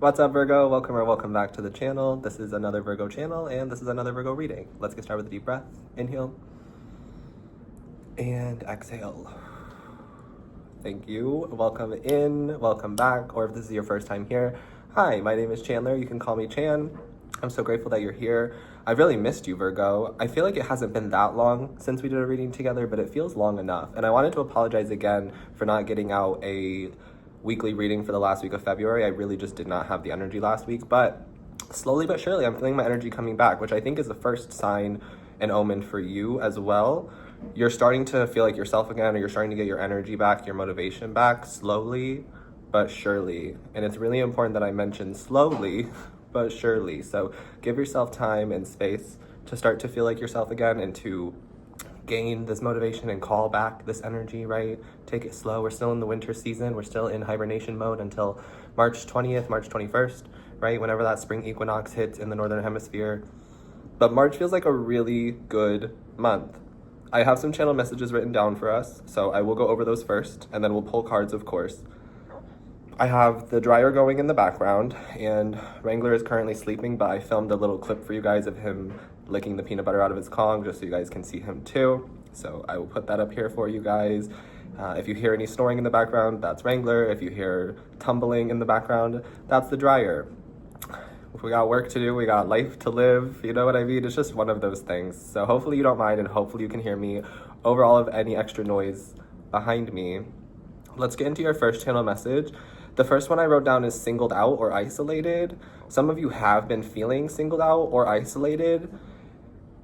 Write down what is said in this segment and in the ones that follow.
What's up, Virgo? Welcome or welcome back to the channel. This is another Virgo channel, and this is another Virgo reading. Let's get started with a deep breath. Inhale and exhale. Thank you. Welcome in, welcome back, or if this is your first time here, hi, my name is Chandler. You can call me Chan. I'm so grateful that you're here. I've really missed you, Virgo. I feel like it hasn't been that long since we did a reading together, but it feels long enough. And I wanted to apologize again for not getting out a weekly reading for the last week of February. I really just did not have the energy last week, but slowly but surely I'm feeling my energy coming back, which I think is the first sign and omen for you as well. You're starting to feel like yourself again, or you're starting to get your energy back, your motivation back, slowly but surely. And it's really important that I mention slowly but surely. So give yourself time and space to start to feel like yourself again and to gain this motivation and call back this energy, right? Take it slow. We're still in the winter season. We're still in hibernation mode until March 20th, March 21st, right? Whenever that spring equinox hits in the Northern Hemisphere. But March feels like a really good month. I have some channel messages written down for us, so I will go over those first, and then we'll pull cards, of course. I have the dryer going in the background, and Wrangler is currently sleeping, but I filmed a little clip for you guys of him licking the peanut butter out of his Kong, just so you guys can see him too. So I will put that up here for you guys. If you hear any snoring in the background, that's Wrangler. If you hear tumbling in the background, that's the dryer. If we got work to do, we got life to live, you know what I mean? It's just one of those things. So hopefully you don't mind, and hopefully you can hear me over all of any extra noise behind me. Let's get into your first channel message. The first one I wrote down is singled out or isolated. Some of you have been feeling singled out or isolated,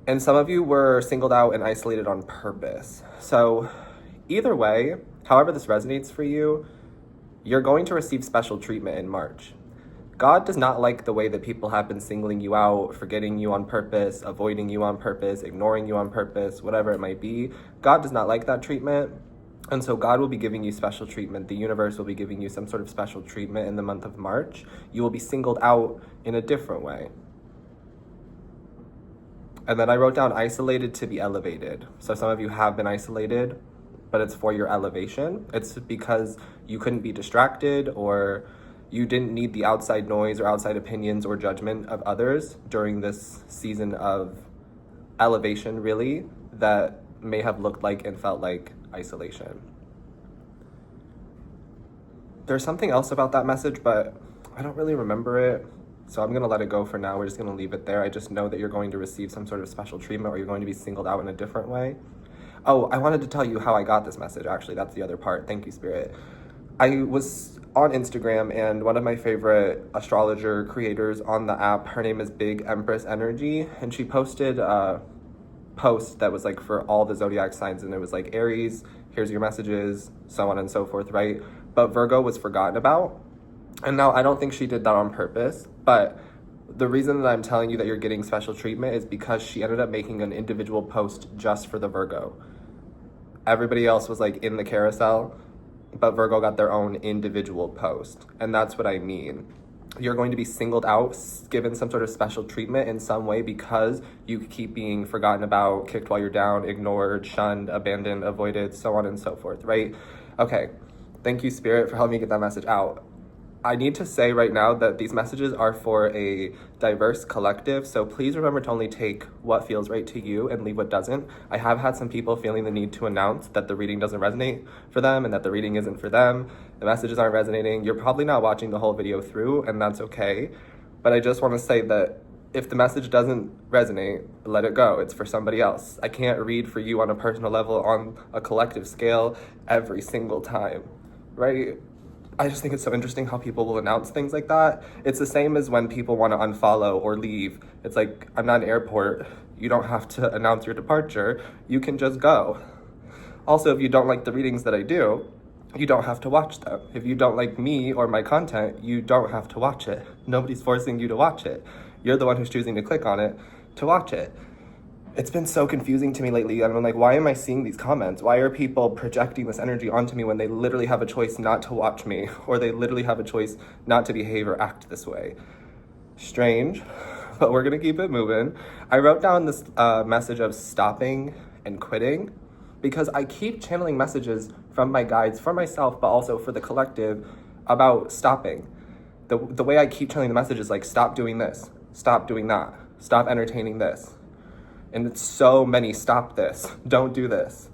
and some of you were singled out and isolated on purpose. So either way, however this resonates for you, you're going to receive special treatment in March. God does not like the way that people have been singling you out, forgetting you on purpose, avoiding you on purpose, ignoring you on purpose, whatever it might be. God does not like that treatment. And so God will be giving you special treatment. The universe will be giving you some sort of special treatment in the month of March. You will be singled out in a different way. And then I wrote down isolated to be elevated. So some of you have been isolated, but it's for your elevation. It's because you couldn't be distracted, or you didn't need the outside noise or outside opinions or judgment of others during this season of elevation, really, that may have looked like and felt like isolation. There's something else about that message, but I don't really remember it, so I'm gonna let it go for now. We're just gonna leave it there. I just know that you're going to receive some sort of special treatment, or you're going to be singled out in a different way. Oh, I wanted to tell you how I got this message, actually. That's the other part. Thank you, Spirit. I was on Instagram, and one of my favorite astrologer creators on the app, her name is Big Empress Energy, and she posted post that was like for all the zodiac signs, and it was like Aries, here's your messages, so on and so forth, right? But Virgo was forgotten about. And now I don't think she did that on purpose, but the reason that I'm telling you that you're getting special treatment is because she ended up making an individual post just for the Virgo. Everybody else was like in the carousel, but Virgo got their own individual post. And that's what I mean. You're going to be singled out, given some sort of special treatment in some way, because you keep being forgotten about, kicked while you're down, ignored, shunned, abandoned, avoided, so on and so forth, right? Okay, thank you, Spirit, for helping me get that message out. I need to say right now that these messages are for a diverse collective, so please remember to only take what feels right to you and leave what doesn't. I have had some people feeling the need to announce that the reading doesn't resonate for them and that the reading isn't for them. The messages aren't resonating. You're probably not watching the whole video through, and that's okay. But I just want to say that if the message doesn't resonate, let it go. It's for somebody else. I can't read for you on a personal level, on a collective scale, every single time, right? I just think it's so interesting how people will announce things like that. It's the same as when people want to unfollow or leave. It's like, I'm not an airport. You don't have to announce your departure. You can just go. Also, if you don't like the readings that I do, you don't have to watch them. If you don't like me or my content, you don't have to watch it. Nobody's forcing you to watch it. You're the one who's choosing to click on it to watch it. It's been so confusing to me lately, and I'm like, why am I seeing these comments? Why are people projecting this energy onto me when they literally have a choice not to watch me, or they literally have a choice not to behave or act this way? Strange, but we're gonna keep it moving. I wrote down this message of stopping and quitting, because I keep channeling messages from my guides, for myself, but also for the collective, about stopping. the way I keep channeling the message is like, stop doing this, stop doing that, stop entertaining this. And it's so many, stop this, don't do this.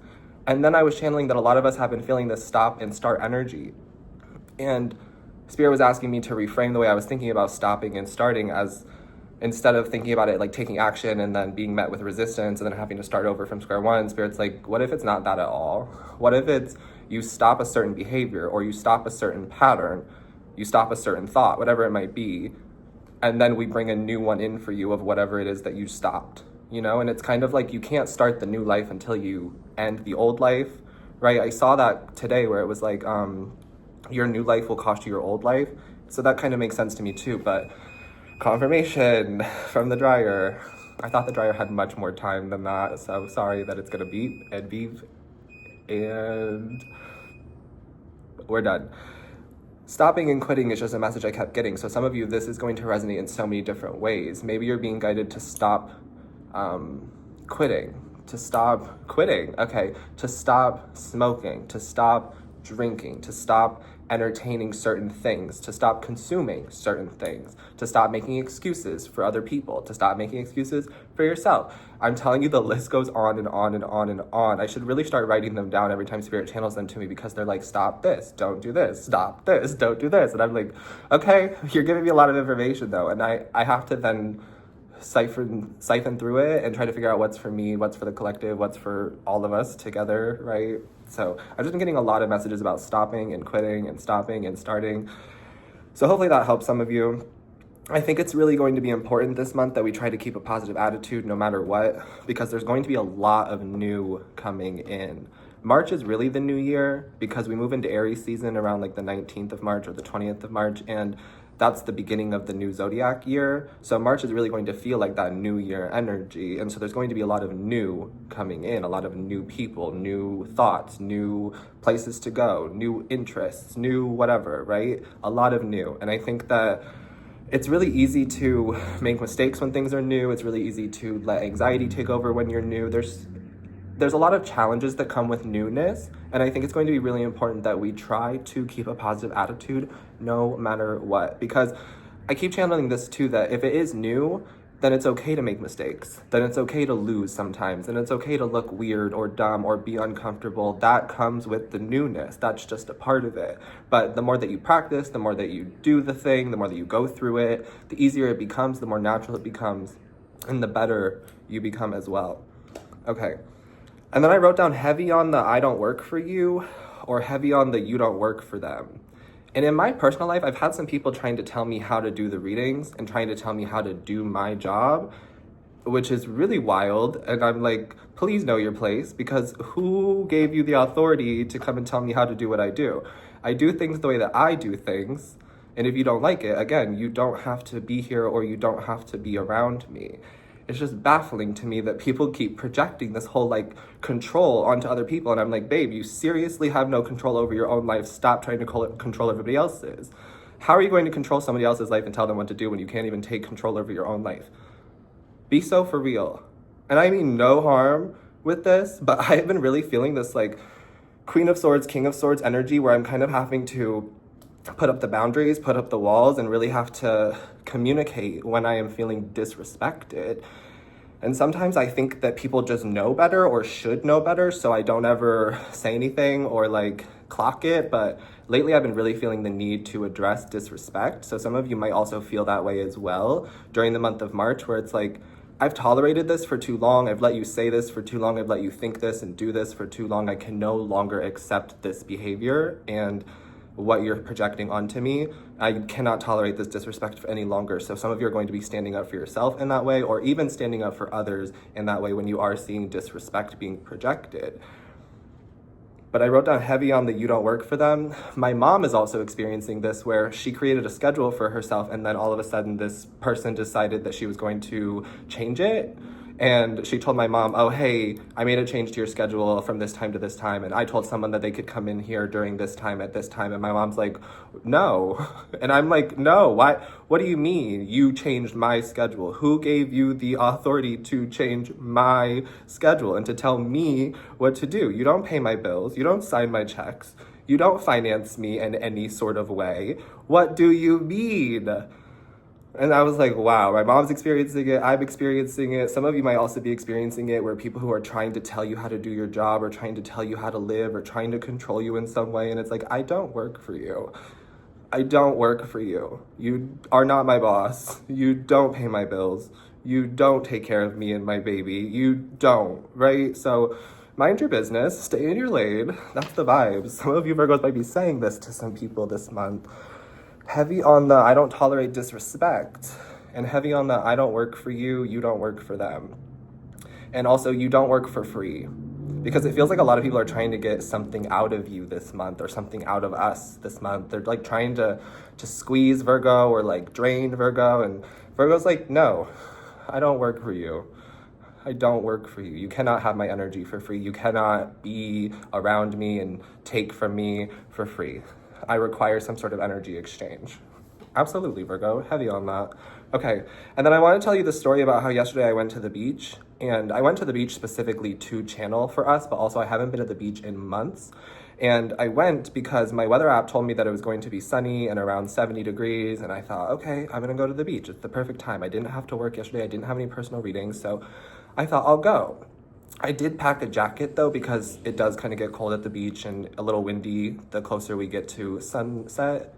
And then I was channeling that a lot of us have been feeling this stop and start energy. And Spirit was asking me to reframe the way I was thinking about stopping and starting, as instead of thinking about it like taking action and then being met with resistance and then having to start over from square one, Spirit's like, what if it's not that at all? What if it's you stop a certain behavior, or you stop a certain pattern, you stop a certain thought, whatever it might be, and then we bring a new one in for you of whatever it is that you stopped, you know? And it's kind of like you can't start the new life until you end the old life, right? I saw that today where it was like, your new life will cost you your old life. So that kind of makes sense to me too, but confirmation from the dryer. I thought the dryer had much more time than that, so sorry that it's gonna beep and beep, and we're done. Stopping and quitting is just a message I kept getting. So some of you, this is going to resonate in so many different ways. Maybe you're being guided to stop quitting, to stop smoking, to stop drinking, to stop entertaining certain things, to stop consuming certain things, to stop making excuses for other people, to stop making excuses for yourself. I'm telling you, the list goes on and on and on and on. I should really start writing them down every time Spirit channels them to me, because they're like, stop this, don't do this, stop this, don't do this. And I'm like, okay, you're giving me a lot of information though. And I have to then siphon through it and try to figure out what's for me, what's for the collective, what's for all of us together, right? So I've just been getting a lot of messages about stopping and quitting and stopping and starting. So hopefully that helps some of you. I think it's really going to be important this month that we try to keep a positive attitude no matter what, because there's going to be a lot of new coming in. March is really the new year, because we move into Aries season around like the 19th of March or the 20th of March, and that's the beginning of the new zodiac year. So March is really going to feel like that new year energy. And so there's going to be a lot of new coming in, a lot of new people, new thoughts, new places to go, new interests, new whatever, right? A lot of new. And I think that it's really easy to make mistakes when things are new. It's really easy to let anxiety take over when you're new. There's a lot of challenges that come with newness, and I think it's going to be really important that we try to keep a positive attitude no matter what, because I keep channeling this too, that if it is new, then it's okay to make mistakes, then it's okay to lose sometimes, and it's okay to look weird or dumb or be uncomfortable. That comes with the newness. That's just a part of it. But the more that you practice, the more that you do the thing, the more that you go through it, the easier it becomes, the more natural it becomes, and the better you become as well. Okay. And then I wrote down heavy on the I don't work for you, or heavy on the you don't work for them. And in my personal life, I've had some people trying to tell me how to do the readings and trying to tell me how to do my job, which is really wild. And I'm like, please know your place, because who gave you the authority to come and tell me how to do what I do? I do things the way that I do things. And if you don't like it, again, you don't have to be here, or you don't have to be around me. It's just baffling to me that people keep projecting this whole like control onto other people. And I'm like, babe, you seriously have no control over your own life. Stop trying to control everybody else's. How are you going to control somebody else's life and tell them what to do when you can't even take control over your own life? Be so for real. And I mean no harm with this, but I've been really feeling this like Queen of Swords, King of Swords energy, where I'm kind of having to put up the boundaries, put up the walls, and really have to communicate when I am feeling disrespected. And sometimes I think that people just know better or should know better, so I don't ever say anything or like clock it. But lately I've been really feeling the need to address disrespect. So some of you might also feel that way as well during the month of March, where it's like, I've tolerated this for too long. I've let you say this for too long. I've let you think this and do this for too long. I can no longer accept this behavior and what you're projecting onto me. I cannot tolerate this disrespect for any longer. So some of you are going to be standing up for yourself in that way, or even standing up for others in that way when you are seeing disrespect being projected. But I wrote down heavy on the you don't work for them. My mom is also experiencing this, where she created a schedule for herself, and then all of a sudden this person decided that she was going to change it. And she told my mom, oh, hey, I made a change to your schedule from this time to this time. And I told someone that they could come in here during this time at this time. And my mom's like, no. And I'm like, no, why? What do you mean you changed my schedule? Who gave you the authority to change my schedule and to tell me what to do? You don't pay my bills. You don't sign my checks. You don't finance me in any sort of way. What do you mean? And I was like, wow, my mom's experiencing it, I'm experiencing it. Some of you might also be experiencing it, where people who are trying to tell you how to do your job or trying to tell you how to live or trying to control you in some way. And it's like, I don't work for you. I don't work for you. You are not my boss. You don't pay my bills. You don't take care of me and my baby. You don't, right? So mind your business, stay in your lane. That's the vibes. Some of you Virgos might be saying this to some people this month. Heavy on the I don't tolerate disrespect, and heavy on the I don't work for you, you don't work for them. And also, you don't work for free. Because it feels like a lot of people are trying to get something out of you this month, or something out of us this month. They're like trying to squeeze Virgo or like drain Virgo. And Virgo's like, no, I don't work for you. I don't work for you. You cannot have my energy for free. You cannot be around me and take from me for free. I require some sort of energy exchange. Absolutely, Virgo. Heavy on that. Okay, and then I want to tell you the story about how yesterday I went to the beach. And I went to the beach specifically to channel for us, but also I haven't been at the beach in months. And I went because my weather app told me that it was going to be sunny and around 70 degrees. And I thought, okay, I'm going to go to the beach. It's the perfect time. I didn't have to work yesterday. I didn't have any personal readings. So I thought I'll go. I did pack a jacket though, because it does kind of get cold at the beach and a little windy the closer we get to sunset.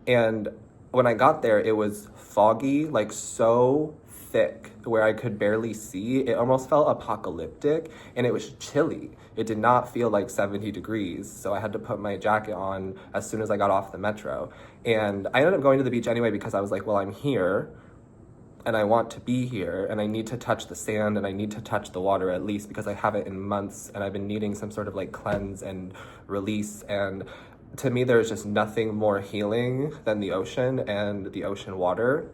And when I got there, it was foggy, like so thick where I could barely see. It almost felt apocalyptic, and it was chilly. It did not feel like 70 degrees. So I had to put my jacket on as soon as I got off the metro. And I ended up going to the beach anyway, because I was like, well, I'm here and I want to be here, and I need to touch the sand and I need to touch the water at least, because I haven't in months and I've been needing some sort of like cleanse and release. And to me, there's just nothing more healing than the ocean and the ocean water.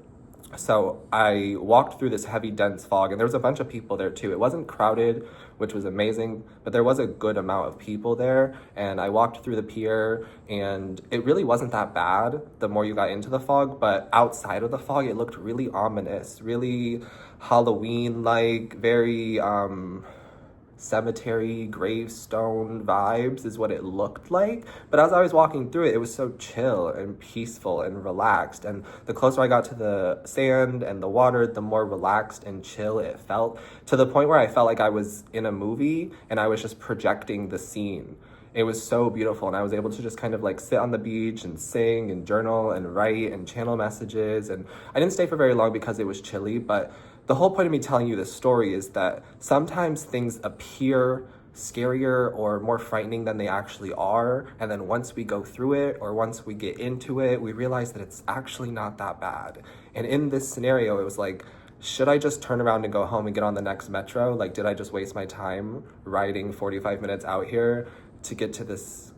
So I walked through this heavy, dense fog, and there was a bunch of people there too. It wasn't crowded, which was amazing, but there was a good amount of people there. And I walked through the pier, and it really wasn't that bad the more you got into the fog, but outside of the fog, it looked really ominous, really Halloween-like, very cemetery gravestone vibes is what it looked like. But as I was walking through it, it was so chill and peaceful and relaxed. And the closer I got to the sand and the water, the more relaxed and chill it felt, to the point where I felt like I was in a movie and I was just projecting the scene. It was so beautiful, and I was able to just kind of like sit on the beach and sing and journal and write and channel messages. And I didn't stay for very long because it was chilly, but the whole point of me telling you this story is that sometimes things appear scarier or more frightening than they actually are. And then once we go through it, or once we get into it, we realize that it's actually not that bad. And in this scenario, it was like, should I just turn around and go home and get on the next metro? Like, did I just waste my time riding 45 minutes out here to get to this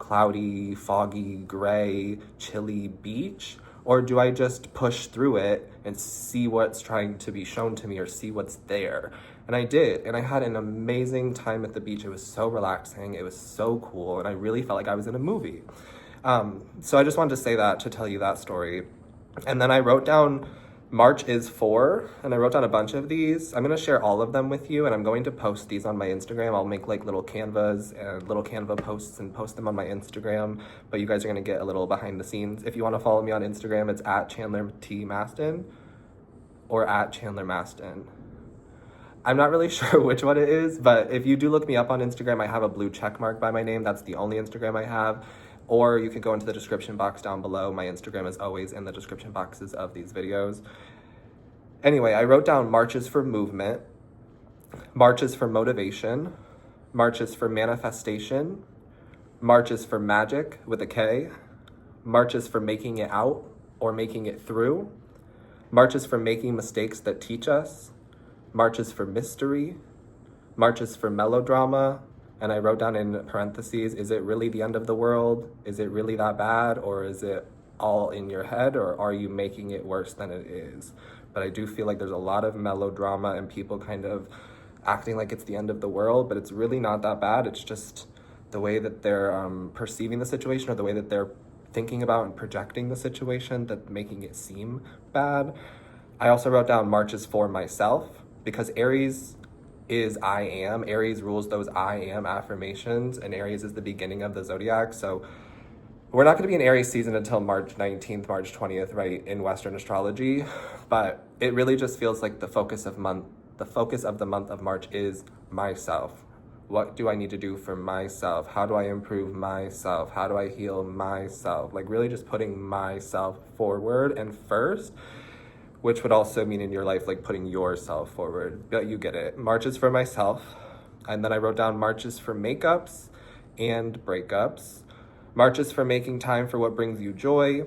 cloudy, foggy, gray, chilly beach? Or do I just push through it and see what's trying to be shown to me, or see what's there? And I did, and I had an amazing time at the beach. It was so relaxing, it was so cool, and I really felt like I was in a movie. So I just wanted to say that, to tell you that story. And then I wrote down March is 4, and I wrote down a bunch of these. I'm gonna share all of them with you, and I'm going to post these on my Instagram. I'll make like little Canvas and little Canva posts and post them on my Instagram, but you guys are gonna get a little behind the scenes. If you wanna follow me on Instagram, it's at Chandler Mastin or at Chandler Mastin. I'm not really sure which one it is, but if you do look me up on Instagram, I have a blue check mark by my name. That's the only Instagram I have. Or you can go into the description box down below. My Instagram is always in the description boxes of these videos. Anyway, I wrote down March is for movement, March is for motivation, March is for manifestation, March is for magic with a K, March is for making it out or making it through, March is for making mistakes that teach us, March is for mystery, March is for melodrama. And I wrote down in parentheses, is it really the end of the world? Is it really that bad? Or is it all in your head? Or are you making it worse than it is? But I do feel like there's a lot of melodrama and people kind of acting like it's the end of the world, but it's really not that bad. It's just the way that they're perceiving the situation, or the way that they're thinking about and projecting the situation, that's making it seem bad. I also wrote down March is for myself, because Aries is I am. Aries rules those I am affirmations, and Aries is the beginning of the zodiac. So we're not going to be in Aries season until March 19th, March 20th, right, in Western astrology. But it really just feels like the focus of the month of March is myself. What do I need to do for myself? How do I improve myself? How do I heal myself? Like really just putting myself forward and first, which would also mean in your life, like putting yourself forward. But you get it. March is for myself. And then I wrote down March is for makeups and breakups. March is for making time for what brings you joy.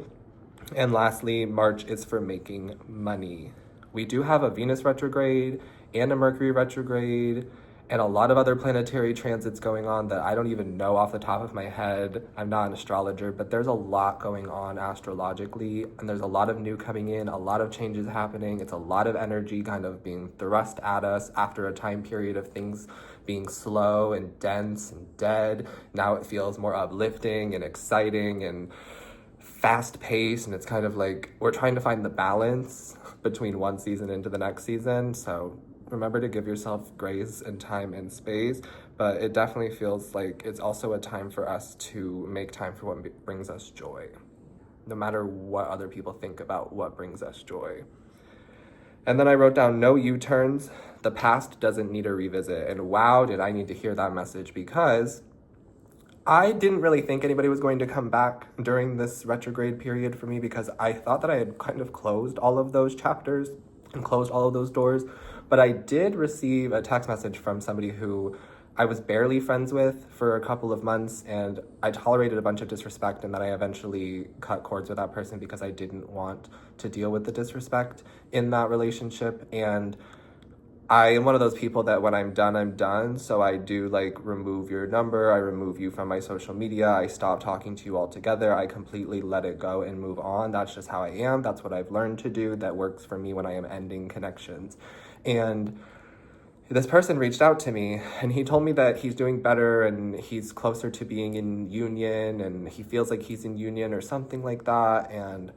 And lastly, March is for making money. We do have a Venus retrograde and a Mercury retrograde and a lot of other planetary transits going on that I don't even know off the top of my head. I'm not an astrologer, but there's a lot going on astrologically, and there's a lot of new coming in, a lot of changes happening. It's a lot of energy kind of being thrust at us after a time period of things being slow and dense and dead. Now it feels more uplifting and exciting and fast paced, and it's kind of like we're trying to find the balance between one season into the next season. So remember to give yourself grace and time and space, but it definitely feels like it's also a time for us to make time for what brings us joy, no matter what other people think about what brings us joy. And then I wrote down no U-turns. The past doesn't need a revisit. And wow, did I need to hear that message, because I didn't really think anybody was going to come back during this retrograde period for me, because I thought that I had kind of closed all of those chapters and closed all of those doors. But I did receive a text message from somebody who I was barely friends with for a couple of months, and I tolerated a bunch of disrespect, and then I eventually cut cords with that person because I didn't want to deal with the disrespect in that relationship. And I am one of those people that when I'm done. So I do like remove your number, I remove you from my social media, I stop talking to you altogether, I completely let it go and move on. That's just how I am. That's what I've learned to do. That works for me when I am ending connections. And this person reached out to me and he told me that he's doing better and he's closer to being in union, and he feels like he's in union or something like that. And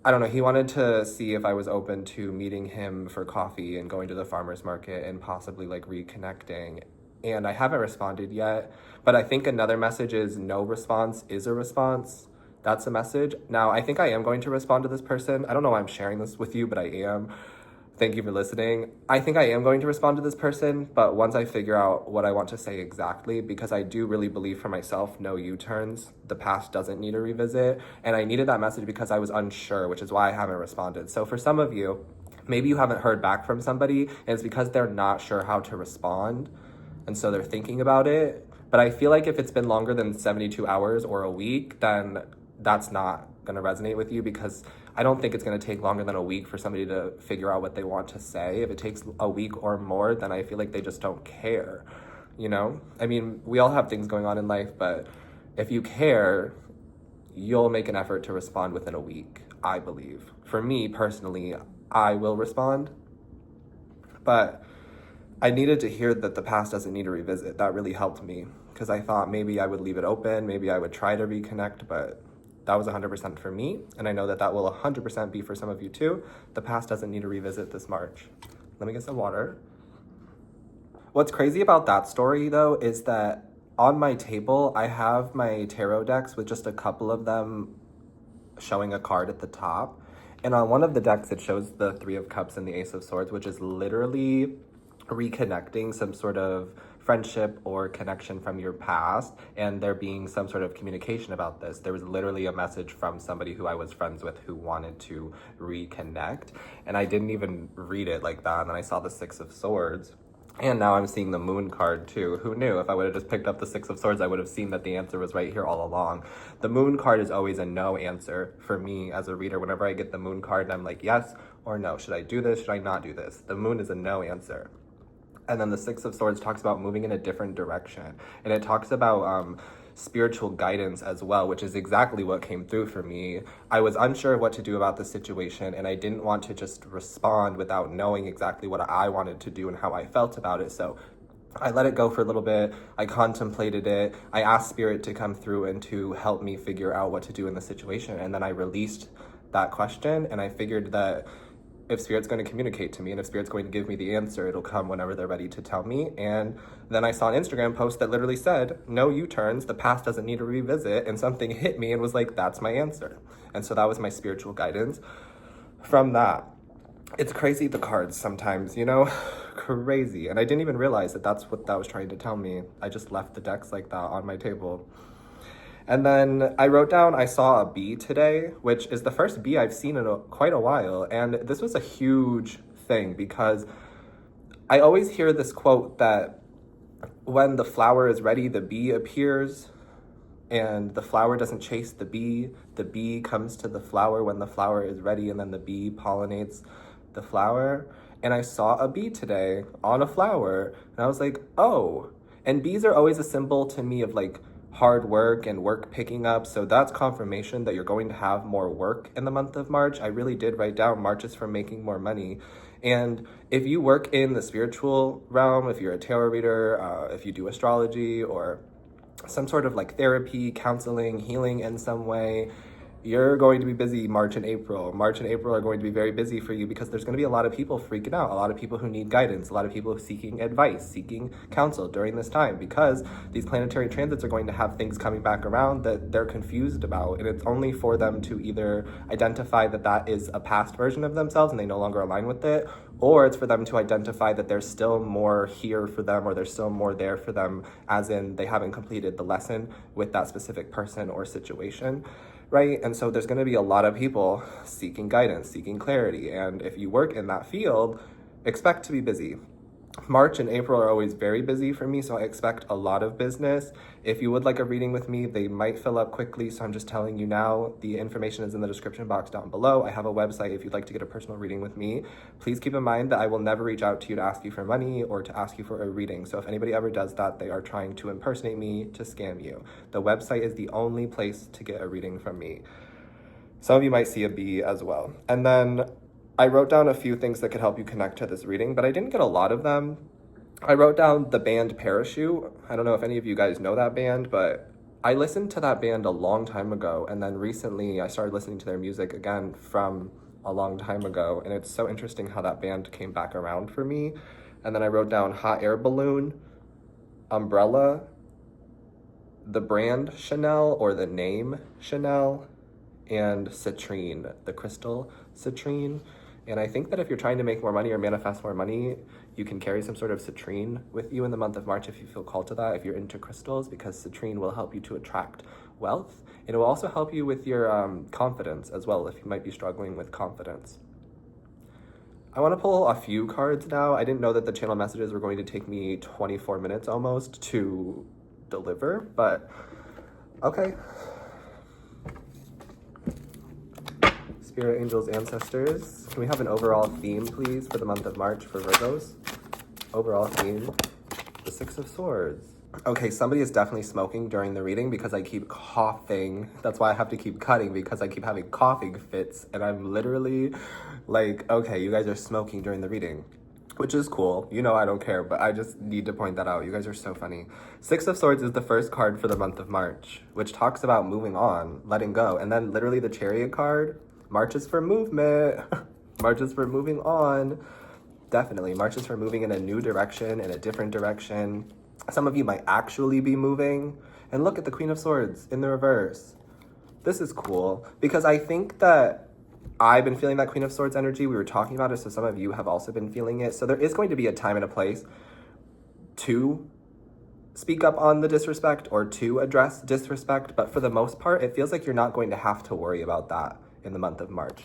I don't know, he wanted to see if I was open to meeting him for coffee and going to the farmer's market and possibly like reconnecting. And I haven't responded yet, but I think another message is no response is a response. That's a message. Now, I think I am going to respond to this person. I don't know why I'm sharing this with you, but I am. Thank you for listening. I think I am going to respond to this person, but once I figure out what I want to say exactly, because I do really believe for myself, no U-turns. The past doesn't need a revisit. And I needed that message because I was unsure, which is why I haven't responded. So for some of you, maybe you haven't heard back from somebody, and it's because they're not sure how to respond. And so they're thinking about it. But I feel like if it's been longer than 72 hours or a week, then that's not going to resonate with you, because I don't think it's going to take longer than a week for somebody to figure out what they want to say. If it takes a week or more, then I feel like they just don't care, you know? I mean, we all have things going on in life, but if you care, you'll make an effort to respond within a week, I believe. For me, personally, I will respond. But I needed to hear that the past doesn't need a revisit. That really helped me, because I thought maybe I would leave it open, maybe I would try to reconnect, but that was 100% for me, and I know that that will 100% be for some of you too. The past doesn't need a revisit this March. Let me get some water. What's crazy about that story, though, is that on my table, I have my tarot decks with just a couple of them showing a card at the top. And on one of the decks, it shows the Three of Cups and the Ace of Swords, which is literally reconnecting some sort of friendship or connection from your past, and there being some sort of communication about this. There was literally a message from somebody who I was friends with who wanted to reconnect, and I didn't even read it like that. And then I saw the Six of Swords, and now I'm seeing the Moon card too. Who knew? If I would have just picked up the Six of Swords, I would have seen that the answer was right here all along. The Moon card is always a no answer for me as a reader. Whenever I get the Moon card, I'm like, yes or no. Should I do this? Should I not do this? The Moon is a no answer. And then the Six of Swords talks about moving in a different direction. And it talks about spiritual guidance as well, which is exactly what came through for me. I was unsure of what to do about the situation, and I didn't want to just respond without knowing exactly what I wanted to do and how I felt about it. So I let it go for a little bit. I contemplated it. I asked Spirit to come through and to help me figure out what to do in the situation. And then I released that question, and I figured that if Spirit's going to communicate to me and if Spirit's going to give me the answer, it'll come whenever they're ready to tell me. And then I saw an Instagram post that literally said, no U-turns, the past doesn't need to revisit, and something hit me and was like, that's my answer. And so that was my spiritual guidance from that. It's crazy, the cards sometimes, you know, crazy. And I didn't even realize that that's what that was trying to tell me. I just left the decks like that on my table. And then I wrote down, I saw a bee today, which is the first bee I've seen in quite a while. And this was a huge thing because I always hear this quote that when the flower is ready, the bee appears, and the flower doesn't chase the bee comes to the flower when the flower is ready, and then the bee pollinates the flower. And I saw a bee today on a flower, and I was like, oh. And bees are always a symbol to me of like hard work and work picking up. So that's confirmation that you're going to have more work in the month of March. I really did write down March is for making more money. And if you work in the spiritual realm, if you're a tarot reader, if you do astrology or some sort of like therapy, counseling, healing in some way, you're going to be busy March and April. March and April are going to be very busy for you because there's going to be a lot of people freaking out, a lot of people who need guidance, a lot of people seeking advice, seeking counsel during this time, because these planetary transits are going to have things coming back around that they're confused about. And it's only for them to either identify that that is a past version of themselves and they no longer align with it, or it's for them to identify that there's still more here for them, or there's still more there for them, as in they haven't completed the lesson with that specific person or situation. Right? And so there's going to be a lot of people seeking guidance, seeking clarity. And if you work in that field, expect to be busy. March and April are always very busy for me, so I expect a lot of business. If you would like a reading with me, they might fill up quickly, so I'm just telling you now. The information is in the description box down below. I have a website if you'd like to get a personal reading with me. Please keep in mind that I will never reach out to you to ask you for money or to ask you for a reading. So if anybody ever does that, they are trying to impersonate me to scam you. The website is the only place to get a reading from me. Some of you might see a bee as well. And then I wrote down a few things that could help you connect to this reading, but I didn't get a lot of them. I wrote down the band Parachute. I don't know if any of you guys know that band, but I listened to that band a long time ago, and then recently I started listening to their music again from a long time ago, and it's so interesting how that band came back around for me. And then I wrote down hot air balloon, umbrella, the brand Chanel or the name Chanel, and citrine, the crystal citrine. And I think that if you're trying to make more money or manifest more money, you can carry some sort of citrine with you in the month of March if you feel called to that, if you're into crystals, because citrine will help you to attract wealth. It will also help you with your confidence as well, if you might be struggling with confidence. I want to pull a few cards now. I didn't know that the channel messages were going to take me 24 minutes almost to deliver, but okay. Spirit, angels, ancestors, can we have an overall theme, please, for the month of March for Virgos? Overall theme, the Six of Swords. Okay, somebody is definitely smoking during the reading because I keep coughing. That's why I have to keep cutting, because I keep having coughing fits, and I'm literally like, okay, you guys are smoking during the reading, which is cool. You know I don't care, but I just need to point that out. You guys are so funny. Six of Swords is the first card for the month of March, which talks about moving on, letting go, and then literally the Chariot card, March is for movement. March is for moving on. Definitely. March is for moving in a new direction, in a different direction. Some of you might actually be moving. And look at the Queen of Swords in the reverse. This is cool because I think that I've been feeling that Queen of Swords energy. We were talking about it, so some of you have also been feeling it. So there is going to be a time and a place to speak up on the disrespect or to address disrespect. But for the most part, it feels like you're not going to have to worry about that in the month of March.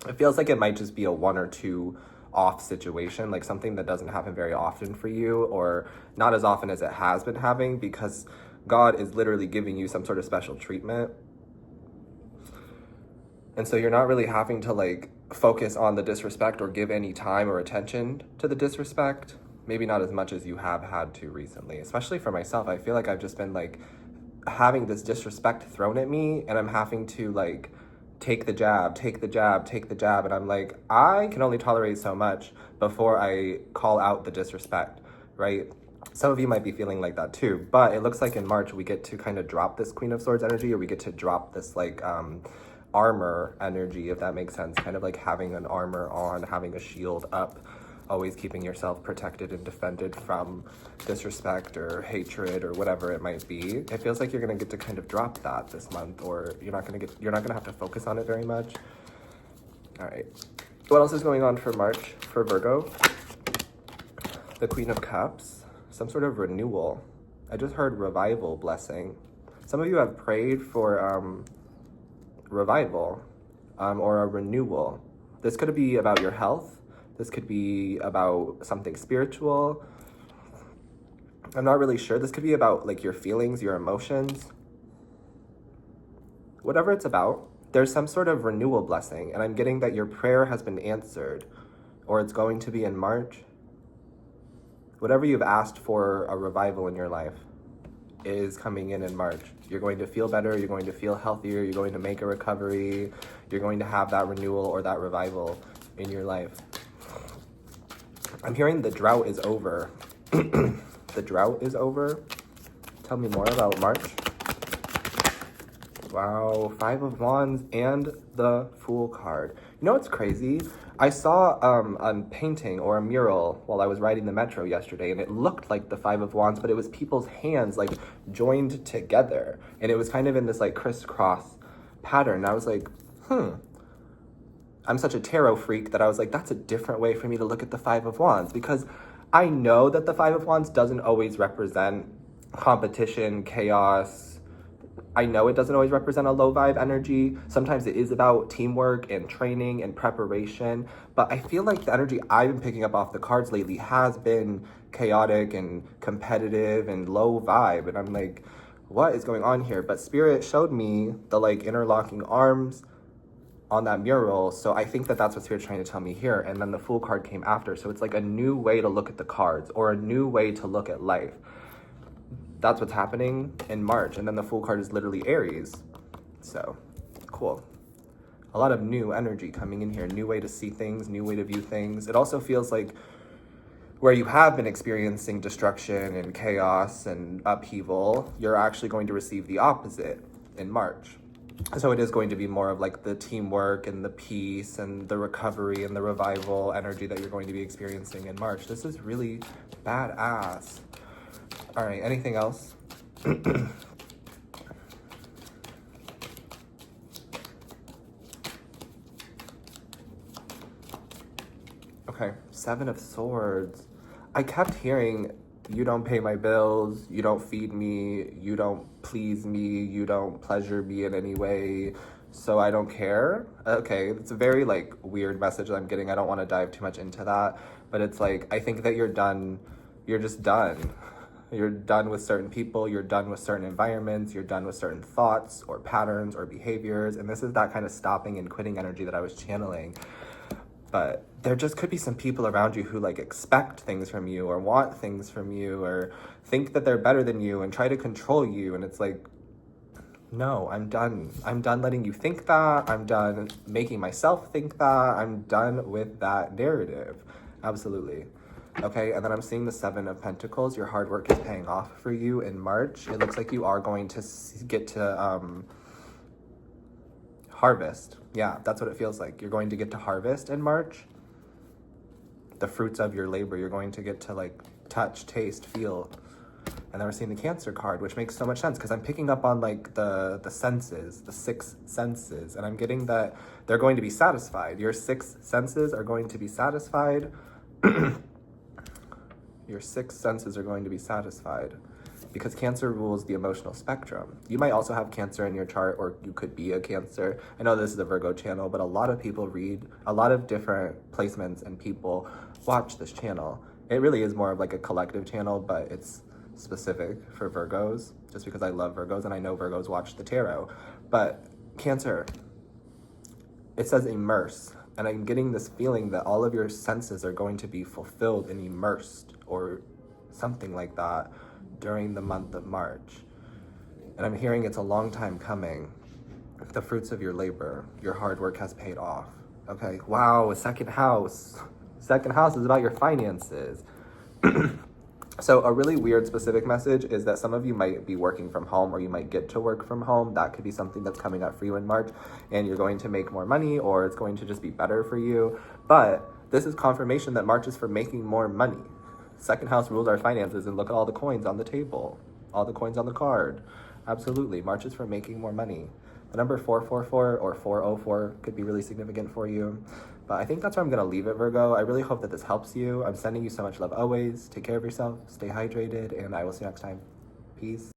It feels like it might just be a one or two off situation, like something that doesn't happen very often for you, or not as often as it has been having, because God is literally giving you some sort of special treatment. And so you're not really having to like focus on the disrespect or give any time or attention to the disrespect. Maybe not as much as you have had to recently, especially for myself. I feel like I've just been like having this disrespect thrown at me, and I'm having to like take the jab, take the jab, take the jab. And I'm like, I can only tolerate so much before I call out the disrespect, right? Some of you might be feeling like that too, but it looks like in March we get to kind of drop this Queen of Swords energy, or we get to drop this like armor energy, if that makes sense. Kind of like having an armor on, having a shield up, always keeping yourself protected and defended from disrespect or hatred or whatever it might be. It feels like you're gonna get to kind of drop that this month, or you're not gonna have to focus on it very much. All right. What else is going on for March for Virgo? The Queen of Cups, some sort of renewal. I just heard revival blessing. Some of you have prayed for revival or a renewal. This could be about your health. This could be about something spiritual. I'm not really sure. This could be about like your feelings, your emotions. Whatever it's about, there's some sort of renewal blessing, and I'm getting that your prayer has been answered, or it's going to be in March. Whatever you've asked for a revival in your life is coming in March. You're going to feel better, you're going to feel healthier, you're going to make a recovery, you're going to have that renewal or that revival in your life. I'm hearing the drought is over. The drought is over. Tell me more about March. Wow, 5 of Wands and the Fool card. You know what's crazy? I saw a painting or a mural while I was riding the metro yesterday, and it looked like the 5 of Wands, but it was people's hands like joined together, and it was kind of in this like crisscross pattern. And I was like, I'm such a tarot freak that I was like, that's a different way for me to look at the 5 of Wands, because I know that the 5 of Wands doesn't always represent competition, chaos. I know it doesn't always represent a low vibe energy. Sometimes it is about teamwork and training and preparation. But I feel like the energy I've been picking up off the cards lately has been chaotic and competitive and low vibe. And I'm like, what is going on here? But Spirit showed me the like interlocking arms on that mural. So I think that that's what Spirit's trying to tell me here. And then the Fool card came after. So it's like a new way to look at the cards, or a new way to look at life. That's what's happening in March. And then the Fool card is literally Aries. So cool. A lot of new energy coming in here. New way to see things, new way to view things. It also feels like where you have been experiencing destruction and chaos and upheaval, you're actually going to receive the opposite in March. So it is going to be more of like the teamwork and the peace and the recovery and the revival energy that you're going to be experiencing in March. This is really badass. All right, anything else? Okay, 7 of Swords. I kept hearing, you don't pay my bills, you don't feed me, you don't please me, you don't pleasure me in any way, so I don't care. Okay, it's a very like weird message that I'm getting. I don't want to dive too much into that, but it's like, I think that you're done. You're just done. You're done with certain people, you're done with certain environments, you're done with certain thoughts or patterns or behaviors, and this is that kind of stopping and quitting energy that I was channeling. But there just could be some people around you who like expect things from you or want things from you or think that they're better than you and try to control you. And it's like, no, I'm done. I'm done letting you think that. I'm done making myself think that. I'm done with that narrative. Absolutely. Okay, and then I'm seeing the 7 of Pentacles. Your hard work is paying off for you in March. It looks like you are going to get to harvest. Yeah, that's what it feels like. You're going to get to harvest in March. The fruits of your labor, you're going to get to like touch, taste, feel. And then we're seeing the Cancer card, which makes so much sense because I'm picking up on like the senses, the 6 senses, and I'm getting that they're going to be satisfied. Your 6 senses are going to be satisfied. Your 6 senses are going to be satisfied because Cancer rules the emotional spectrum. You might also have Cancer in your chart, or you could be a Cancer. I know this is a Virgo channel, but a lot of people read, a lot of different placements and people watch this channel. It really is more of like a collective channel, but it's specific for Virgos, just because I love Virgos and I know Virgos watch the tarot. But Cancer, it says immerse. And I'm getting this feeling that all of your senses are going to be fulfilled and immersed or something like that during the month of March. And I'm hearing it's a long time coming. The fruits of your labor, your hard work has paid off. Okay, wow, a second house. Second house is about your finances. So a really weird specific message is that some of you might be working from home, or you might get to work from home. That could be something that's coming up for you in March, and you're going to make more money, or it's going to just be better for you. But this is confirmation that March is for making more money. Second house rules our finances, and look at all the coins on the table, all the coins on the card. Absolutely, March is for making more money. The number 444 or 404 could be really significant for you. But I think that's where I'm going to leave it, Virgo. I really hope that this helps you. I'm sending you so much love always. Take care of yourself, stay hydrated, and I will see you next time. Peace.